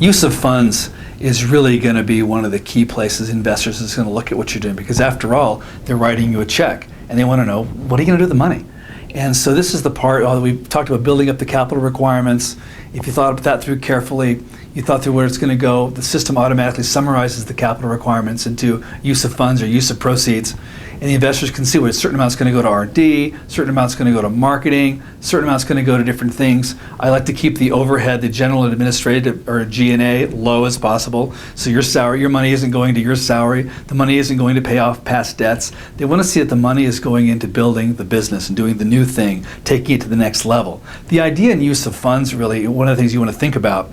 use of funds is really going to be one of the key places investors is going to look at what you're doing, because after all, they're writing you a check and they want to know, what are you going to do with the money? And so this is the part, we talked about building up the capital requirements. If you thought that through carefully, you thought through where it's going to go, the system automatically summarizes the capital requirements into use of funds or use of proceeds. And the investors can see what a certain amount's going to go to R&D, certain amount's going to go to marketing, certain amount's going to go to different things. I like to keep the overhead, the general and administrative or G&A, low as possible. So your salary, your money isn't going to your salary. The money isn't going to pay off past debts. They want to see that the money is going into building the business and doing the new thing, taking it to the next level. The idea and use of funds, really, one of the things you want to think about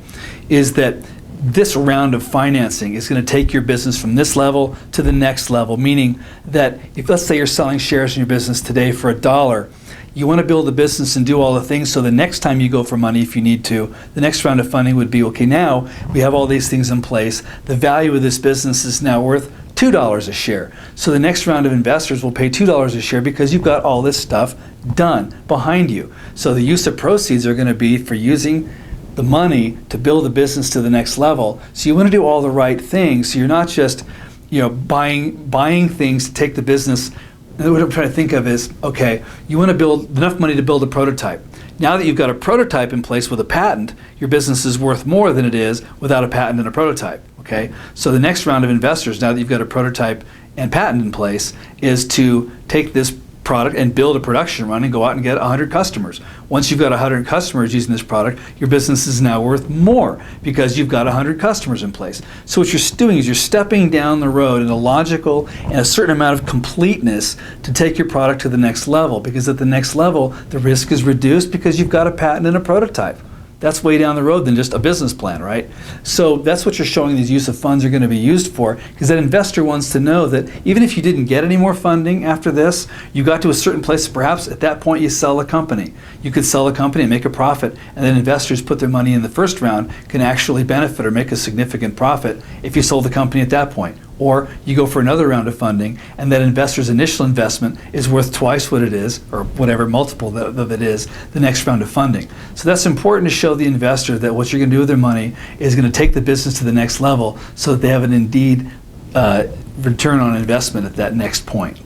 is that this round of financing is going to take your business from this level to the next level, meaning that if, let's say, you're selling shares in your business today for $1, you want to build a business and do all the things so the next time you go for money, if you need to, the next round of funding would be, okay, now we have all these things in place. The value of this business is now worth $2 a share. So the next round of investors will pay $2 a share because you've got all this stuff done behind you. So the use of proceeds are going to be for using the money to build the business to the next level. So you want to do all the right things. So you're not just, buying things to take the business. And what I'm trying to think of is, okay, you want to build enough money to build a prototype. Now that you've got a prototype in place with a patent, your business is worth more than it is without a patent and a prototype. Okay, so the next round of investors, now that you've got a prototype and patent in place, is to take this product and build a production run and go out and get 100 customers. Once you've got 100 customers using this product, your business is now worth more because you've got 100 customers in place. So what you're doing is you're stepping down the road in a logical and a certain amount of completeness to take your product to the next level, because at the next level, the risk is reduced because you've got a patent and a prototype. That's way down the road than just a business plan, right? So that's what you're showing these use of funds are going to be used for, because that investor wants to know that even if you didn't get any more funding after this, you got to a certain place, perhaps at that point you sell a company. You could sell a company and make a profit, and then investors put their money in the first round can actually benefit or make a significant profit if you sold the company at that point. Or you go for another round of funding, and that investor's initial investment is worth twice what it is, or whatever multiple of it is, the next round of funding. So that's important to show the investor that what you're going to do with their money is going to take the business to the next level so that they have an indeed return on investment at that next point.